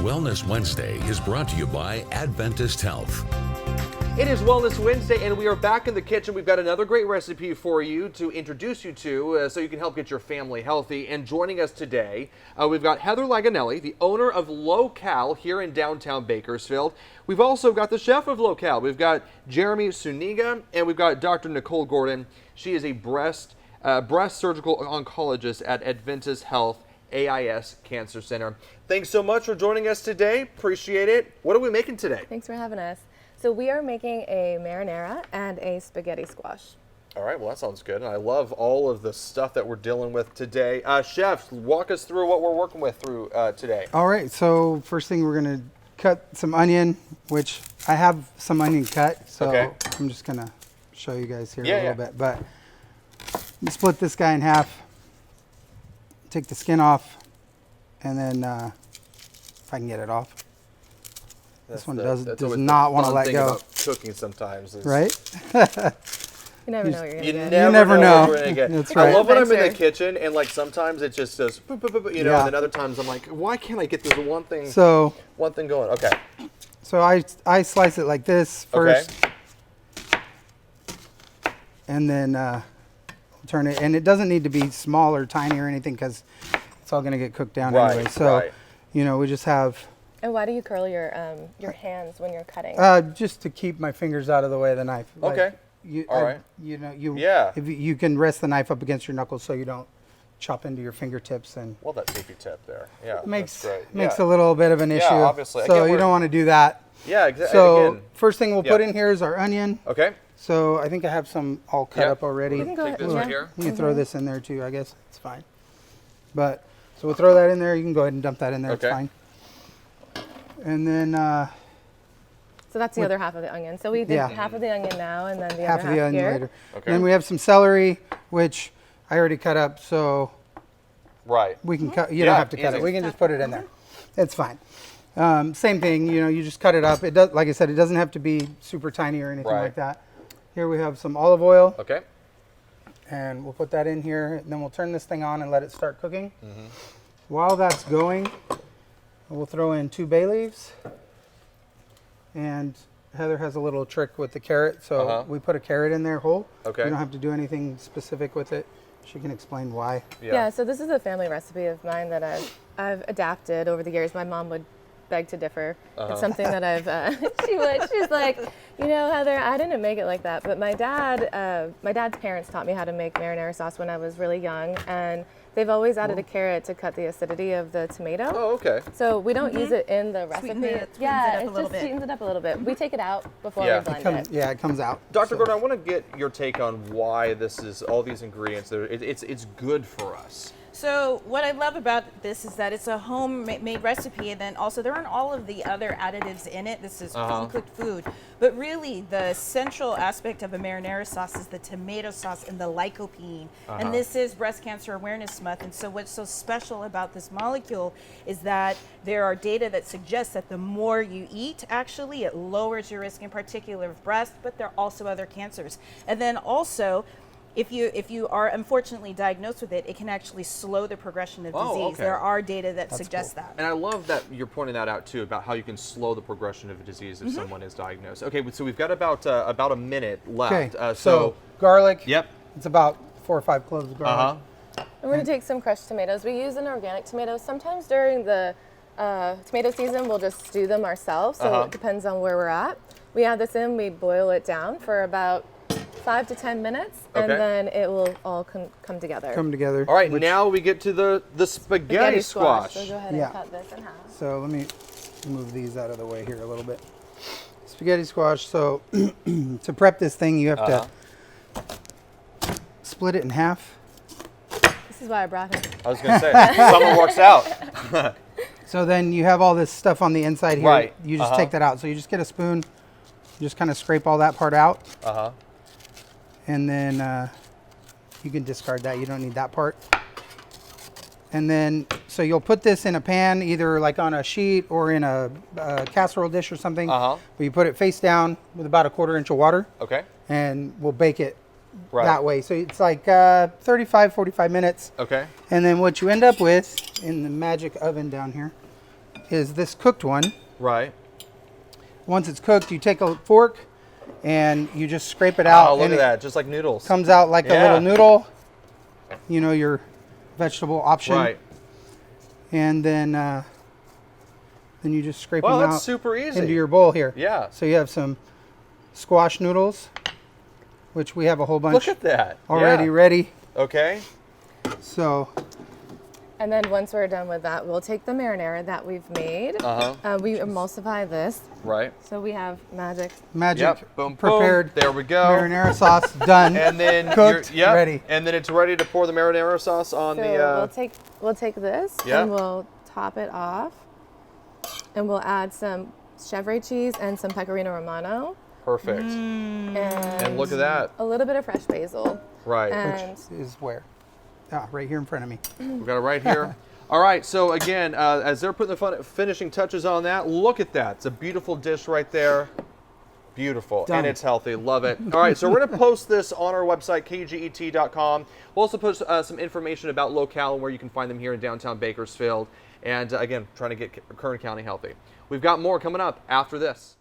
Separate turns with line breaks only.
Wellness Wednesday is brought to you by Adventist Health.
It is Wellness Wednesday, and we are back in the kitchen. We've got another great recipe for you to introduce you to so you can help get your family healthy. And joining us today, we've got Heather Laganelli, the owner of Lo-Cal here in downtown Bakersfield. We've also got the chef of Lo-Cal. We've got Jeremy Suniga, and we've got Dr. Nicole Gordon. She is a breast surgical oncologist at Adventist Health AIS Cancer Center. Thanks so much for joining us today. Appreciate it. What are we making today?
Thanks for having us. So we are making a marinara and a spaghetti squash.
All right, well, that sounds good. And I love all of the stuff that we're dealing with today. Chef, walk us through what we're working with today.
All right, so first thing we're going to cut some onion, which I have some onion cut. So
Okay.
I'm just going to show you guys here a
Yeah,
little
yeah.
bit. But you split this guy in half, take the skin off, and then if I can get it off. This one does
always the
not want to
fun
let
thing
go.
about cooking sometimes. Is
Right?
You never know what you're
You
going to get.
never
never know.
what you're gonna get.
That's
I
right.
love when I'm in the
Adventure.
kitchen and like sometimes it just does, boop, boop, boop, boop, you know,
Yeah.
and then other times I'm like, why can't I get this one thing going? Okay.
So I slice it like this first. And then turn it. And it doesn't need to be small or tiny or anything because it's all going to get cooked down
Right,
anyway. So,
right.
you know, we just have,
And why do you curl your hands when you're cutting?
just to keep my fingers out of the way of the knife.
Okay. All right.
You know,
Yeah.
if you can rest the knife up against your knuckles so you don't chop into your fingertips and
Well, that safety tip there. Yeah.
makes
that's great.
makes
yeah.
a little bit of an issue.
obviously.
So
Again,
you
we're-
don't want to do that.
Yeah, exactly.
So
Again.
first thing we'll
Yeah.
put in here is our onion.
Okay.
So I think I have some all cut
Yeah.
up already.
You can go
Take
ahead.
this right
yeah.
here.
You can throw this in there too, I guess. It's fine. But, so we'll throw that in there. You can go ahead and dump that in there.
Okay.
It's fine. And then
So that's the other half of the onion. So we did
Yeah.
half of the onion now and then the
half
other
of the
half
onion
here.
later.
Okay.
And then we have some celery, which I already cut up, so
Right.
we can cut. You
Yeah,
don't have to cut
easy.
it. We can just put it in there. It's fine. Same thing. You know, you just cut it up. It does, like I said, it doesn't have to be super tiny or anything
Right.
like that. Here we have some olive oil,
Okay.
and we'll put that in here. And then we'll turn this thing on and let it start cooking.
Mm-hmm.
While that's going, we'll throw in 2 bay leaves. And Heather has a little trick with the carrot, so
Uh-huh.
we put a carrot in there whole.
Okay.
You don't have to do anything specific with it. She can explain why.
Yeah, so this is a family recipe of mine that I've adapted over the years. My mom would beg to differ. It's something that I've, she's like, you know, Heather, I didn't make it like that. But my dad's parents taught me how to make marinara sauce when I was really young. And they've always added a carrot to cut the acidity of the tomato.
Oh, okay.
So we don't use it in the recipe.
Sweeten it up a little
just
bit.
sweetens it up a little bit. We take it out before
Yeah.
we blend it.
Yeah, it comes out.
Dr. Gordon, I want to get your take on why this is all these ingredients. It's good for us.
So what I love about this is that it's a homemade recipe, and then also there aren't all of the other additives in it. This is home-cooked food. But really, the central aspect of a marinara sauce is the tomato sauce and the lycopene. And this is Breast Cancer Awareness Month. And so what's so special about this molecule is that there are data that suggests that the more you eat, actually, it lowers your risk in particular of breast, but there are also other cancers. And then also, if you are unfortunately diagnosed with it, it can actually slow the progression of
Oh,
disease.
okay.
There are data that suggest that.
And I love that you're pointing that out too about how you can slow the progression of a disease if someone is diagnosed. Okay, so we've got about a minute left.
Okay, so garlic.
Yep.
It's about 4 or 5 cloves of garlic.
Uh-huh.
And we're gonna take some crushed tomatoes. We use an organic tomato. Sometimes during the tomato season, we'll just stew them ourselves. So it depends on where we're at. We add this in, we boil it down for about 5 to 10 minutes, and
Okay.
then it will all come together.
Come together.
All right, now we get to the spaghetti squash.
So go ahead
Yeah.
and cut this in half.
So let me move these out of the way here a little bit. Spaghetti squash. So to prep this thing, you have to split it in half.
This is why I brought him.
I was going to say, someone works out.
So then you have all this stuff on the inside here.
Right.
You just take that out. So you just get a spoon, just kind of scrape all that part out. And then you can discard that. You don't need that part. And then, so you'll put this in a pan, either like on a sheet or in a casserole dish or something. But you put it face down with about a 1/4 inch of water.
Okay.
And we'll bake it
Right.
that way. So it's like 35, 45 minutes.
Okay.
And then what you end up with in the magic oven down here is this cooked one.
Right.
Once it's cooked, you take a fork and you just scrape it out.
Oh, look
and
at
it
that. Just like noodles.
comes out like a
Yeah.
little noodle. You know, your vegetable option.
Right.
And then you just scrape
Well,
them
that's
out
super easy.
into your bowl here.
Yeah.
So you have some squash noodles, which we have a whole bunch
Look at that.
already
Yeah.
ready.
Okay.
So
And then once we're done with that, we'll take the marinara that we've made. We emulsify this.
Right.
So we have magic.
magic
Yep. Boom.
prepared
Boom. There we go.
marinara sauce done.
And then
Cooked,
yep.
ready.
And then it's ready to pour the marinara sauce on
So
the.
we'll take this
Yeah.
and we'll top it off, and we'll add some chèvre cheese and some pecorino romano
Perfect.
and
look at that.
a little bit of fresh basil.
Right.
And
Is where? Ah, right here in front of me.
We've got it right here. All right, so again, as they're putting the finishing touches on that, look at that. It's a beautiful dish right there. Beautiful.
Done.
And it's healthy. Love it. All right, so we're going to post this on our website, kget.com. We'll also post some information about Locale and where you can find them here in downtown Bakersfield. And again, trying to get Kern County healthy. We've got more coming up after this.